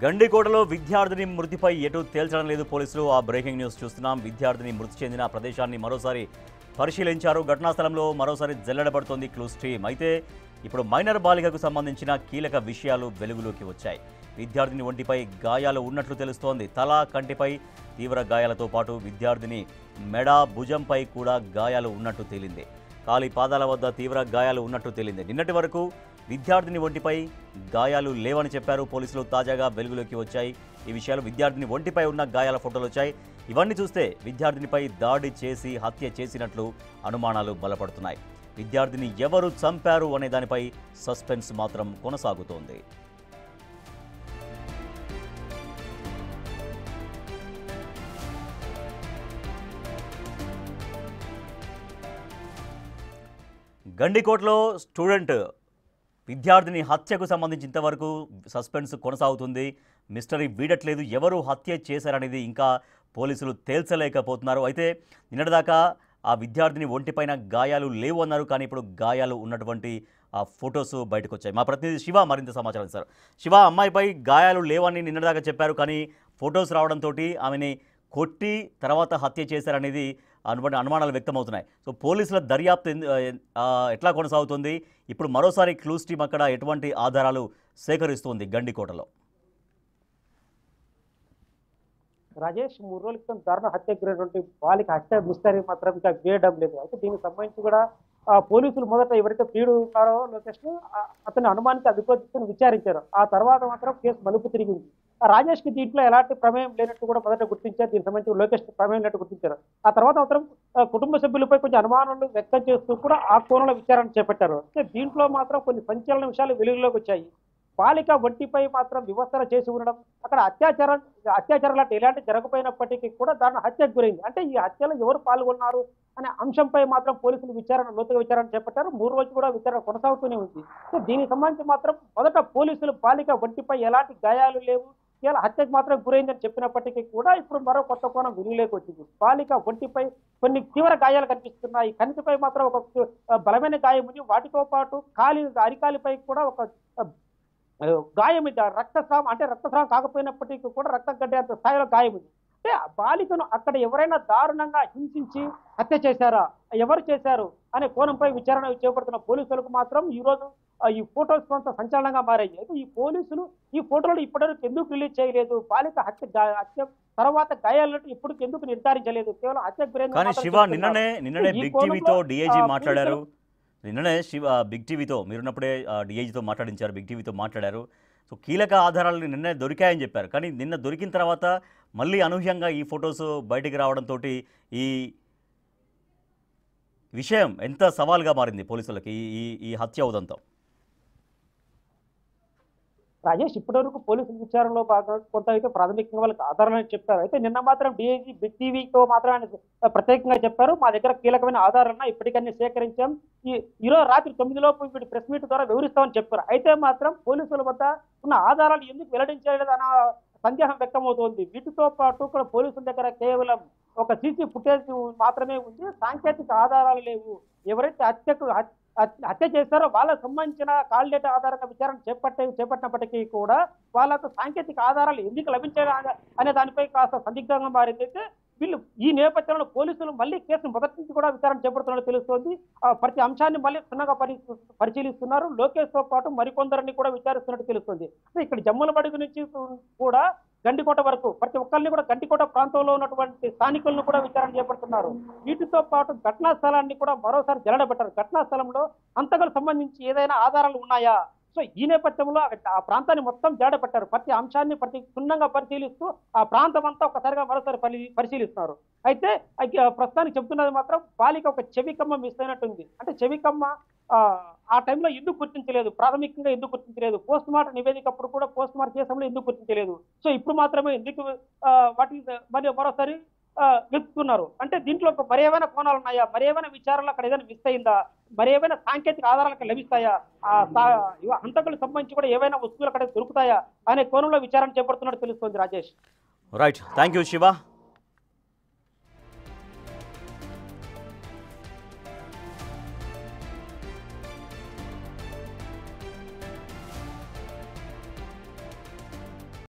గండికోటలో విద్యార్థిని మృతిపై ఎటు తేల్చడం లేదు పోలీసులు. ఆ బ్రేకింగ్ న్యూస్ చూస్తున్నాం. విద్యార్థిని మృతి చెందిన ప్రదేశాన్ని మరోసారి పరిశీలించారు. ఘటనా స్థలంలో మరోసారి జల్లెడబడుతోంది క్లూస్ టీమ్. అయితే ఇప్పుడు మైనర్ బాలికకు సంబంధించిన కీలక విషయాలు వెలుగులోకి వచ్చాయి. విద్యార్థిని ఒంటిపై గాయాలు ఉన్నట్లు తెలుస్తోంది. తల, కంటిపై తీవ్ర గాయాలతో పాటు విద్యార్థిని మెడ, భుజంపై కూడా గాయాలు ఉన్నట్టు తేలింది. కాలి పాదాల వద్ద తీవ్ర గాయాలు ఉన్నట్టు తేలింది. నిన్నటి వరకు విద్యార్థిని ఒంటిపై గాయాలు లేవని చెప్పారు పోలీసులు. తాజాగా వెలుగులోకి వచ్చాయి ఈ విషయాలు. విద్యార్థిని ఒంటిపై ఉన్న గాయాల ఫోటోలు వచ్చాయి. ఇవన్నీ చూస్తే విద్యార్థినిపై దాడి చేసి హత్య చేసినట్లు అనుమానాలు బలపడుతున్నాయి. విద్యార్థిని ఎవరు చంపారు అనే దానిపై సస్పెన్స్ మాత్రం కొనసాగుతోంది. గండికోటలో స్టూడెంట్ విద్యార్థిని హత్యకు సంబంధించి ఇంతవరకు సస్పెన్స్ కొనసాగుతుంది. మిస్టరీ వీడట్లేదు. ఎవరు హత్య చేశారనేది ఇంకా పోలీసులు తేల్చలేకపోతున్నారు. అయితే నిన్నటిదాకా ఆ విద్యార్థిని ఒంటిపైన గాయాలు లేవు అన్నారు. కానీ ఇప్పుడు గాయాలు ఉన్నటువంటి ఆ ఫొటోస్ బయటకు వచ్చాయి. మా ప్రతినిధి శివ మరింత సమాచారం ఇస్తారు. శివ, అమ్మాయిపై గాయాలు లేవని నిన్నటిదాకా చెప్పారు. కానీ ఫొటోస్ రావడంతో ఆమెని కొట్టి తర్వాత హత్య చేశారనేది అనుమానాలు వ్యక్తమవుతున్నాయి. సో పోలీసుల దర్యాప్తు ఎట్లా కొనసాగుతుంది? ఇప్పుడు మరోసారి క్లూస్ టీమ్ అక్కడ ఎటువంటి ఆధారాలు సేకరిస్తుంది గండికోటలో? రాజేష్, 3 రోజుల క్రితం దారుణ హత్యకు గురైనటువంటి బాలిక హత్య మిస్టరీ మాత్రం ఇంకా వేయడం లేదు. అయితే దీనికి సంబంధించి కూడా పోలీసులు మొదట ఎవరైతే ప్రియుడు ఉన్నారో లోకేష్ అతని అనుమానిత అధిపతిని విచారించారు. ఆ తర్వాత మాత్రం కేసు మలుపు తిరిగింది. రాజేష్ కి దీంట్లో ఎలాంటి ప్రమేయం లేనట్టు కూడా మొదట గుర్తించారు. దీనికి సంబంధించి లోకేష్ ప్రమేయం లేనట్టు గుర్తించారు. ఆ తర్వాత మాత్రం కుటుంబ సభ్యులపై కొంచెం అనుమానాలు వ్యక్తం చేస్తూ కూడా ఆ కోణంలో విచారణ చేపట్టారు. అయితే దీంట్లో మాత్రం కొన్ని సంచలన విషయాలు వెలుగులోకి వచ్చాయి. బాలిక ఒంటిపై మాత్రం వివసన చేసి ఉండడం, అక్కడ అత్యాచారం లాంటి ఎలాంటి జరగపోయినప్పటికీ కూడా దాని హత్యకు గురైంది. అంటే ఈ హత్యలో ఎవరు పాల్గొన్నారు అనే అంశంపై మాత్రం పోలీసులు లోతుగా విచారణ చేపట్టారు. 3 రోజులు కూడా విచారణ కొనసాగుతూనే ఉంది. సో దీనికి సంబంధించి మాత్రం మొదట పోలీసులు బాలిక ఒంటిపై ఎలాంటి గాయాలు లేవు, కేవలం హత్యకు మాత్రం గురైందని చెప్పినప్పటికీ కూడా ఇప్పుడు మరో కొత్త కోణం వెలుగులోకి వచ్చింది. బాలిక ఒంటిపై కొన్ని తీవ్ర గాయాలు కనిపిస్తున్నాయి. కంటిపై మాత్రం ఒక బలమైన గాయం ఉంది. వాటితో పాటు అరికాలిపై కూడా ఒక గాయం ఉంది. రక్తస్రావం కాకపోయినప్పటికీ కూడా రక్తం కట్టేంత స్థాయిలో గాయం ఉంది. అంటే బాలికను అక్కడ ఎవరైనా దారుణంగా హింసించి హత్య చేశారా, ఎవరు చేశారు అనే కోణంపై విచారణ చేపడుతున్న పోలీసులకు మాత్రం ఈ రోజు ఈ ఫోటోస్ కొంత సంచలనంగా మారాయి. అయితే ఈ పోలీసులు ఈ ఫోటోలు ఇప్పటివరకు ఎందుకు రిలీజ్ చేయలేదు, బాలిక హత్య తర్వాత గాయాలను ఇప్పుడు ఎందుకు నిర్ధారించలేదు, కేవలం హత్య కానీ శివ నిన్ననే బిగ్ టీవీతో డిఐజీ మాట్లాడారు. నిన్ననే బిగ్ టీవీతో మీరున్నప్పుడే డిఐజీతో మాట్లాడించారు, బిగ్ టీవీతో మాట్లాడారు. సో కీలక ఆధారాలు నిన్నే దొరికాయని చెప్పారు. కానీ నిన్న దొరికిన తర్వాత మళ్ళీ అనూహ్యంగా ఈ ఫొటోస్ బయటికి రావడంతో ఈ విషయం ఎంత సవాల్గా మారింది పోలీసులకి ఈ హత్య ఉదంతం? రాజేష్, ఇప్పటివరకు పోలీసుల విచారణలో భాగంగా కొంత అయితే ప్రాథమికంగా వాళ్ళకి ఆధారాలని చెప్పారు. అయితే నిన్న మాత్రం డిఐజీ బిగ్ టీవీతో మాత్రం ఆయన ప్రత్యేకంగా చెప్పారు, మా దగ్గర కీలకమైన ఆధారాలను ఇప్పటికన్నీ సేకరించాం, ఈరోజు రాత్రి 9 లోపు వీటి ప్రెస్ మీట్ ద్వారా వివరిస్తామని చెప్పారు. అయితే మాత్రం పోలీసుల వద్ద ఉన్న ఆధారాలు ఎందుకు వెల్లడించలేదు అన్న సందేహం వ్యక్తమవుతోంది. వీటితో పాటు కూడా పోలీసుల దగ్గర కేవలం ఒక సీసీ ఫుటేజ్ మాత్రమే ఉంది. సాంకేతిక ఆధారాలు లేవు. ఎవరైతే హత్య చేశారో వాళ్ళకు సంబంధించిన కాల్ డేటా ఆధారంగా విచారణ చేపట్టినప్పటికీ కూడా వాళ్ళకు సాంకేతిక ఆధారాలు ఎందుకు లభించాలి అనే దానిపై కాస్త సందిగ్ధంగా మారింది. అయితే వీళ్ళు ఈ నేపథ్యంలో పోలీసులు మళ్ళీ కేసును మొదటి నుంచి కూడా విచారణ చేపడుతున్నట్టు తెలుస్తోంది. ప్రతి అంశాన్ని మళ్ళీ క్షుణ్ణంగా పరిశీలిస్తున్నారు. లోకేష్ తో పాటు మరికొందరిని కూడా విచారిస్తున్నట్టు తెలుస్తుంది. ఇక్కడ జమ్ములమడుగు నుంచి కూడా గండికోట వరకు ప్రతి ఒక్కరిని కూడా గండికోట ప్రాంతంలో ఉన్నటువంటి స్థానికులను కూడా విచారణ చేపడుతున్నారు. వీటితో పాటు ఘటనా స్థలాన్ని కూడా మరోసారి జల్లడబెట్టారు. ఘటనా స్థలంలో హంతకులకు సంబంధించి ఏదైనా ఆధారాలు ఉన్నాయా? సో ఈ నేపథ్యంలో ఆ ప్రాంతాన్ని మొత్తం జల్లడబెట్టారు. ప్రతి అంశాన్ని క్షుణ్ణంగా పరిశీలిస్తూ ఆ ప్రాంతం అంతా ఒకసారిగా మరోసారి పరిశీలిస్తున్నారు. అయితే ప్రస్తుతానికి చెబుతున్నది మాత్రం బాలిక ఒక చెవికమ్మ మిస్ అయినట్టుంది. అంటే చెవికమ్మ ఆ టైంలో ఎందుకు గుర్తించలేదు, ప్రాథమికంగా ఎందుకు గుర్తించలేదు, పోస్ట్ మార్టం నివేదికప్పుడు కూడా పోస్ట్ మార్టం చేసంలో ఎందుకు గుర్తించలేదు. సో ఇప్పుడు మాత్రమే ఎందుకు వాటి మరి మరోసారి వెతుకుతున్నారు. అంటే దీంట్లో మరి ఏమైనా కోణాలు ఉన్నాయా, మరి ఏమైనా విచారణలో అక్కడ ఏదైనా మిస్ అయిందా, మరి ఏమైనా సాంకేతిక ఆధారాలకు లభిస్తాయా, హంతకులకు సంబంధించి కూడా ఏవైనా వస్తువులు అక్కడ దొరుకుతాయా అనే కోణంలో విచారణ చేపడుతున్నట్టు తెలుస్తోంది. Rajesh, right, thank you Shiva.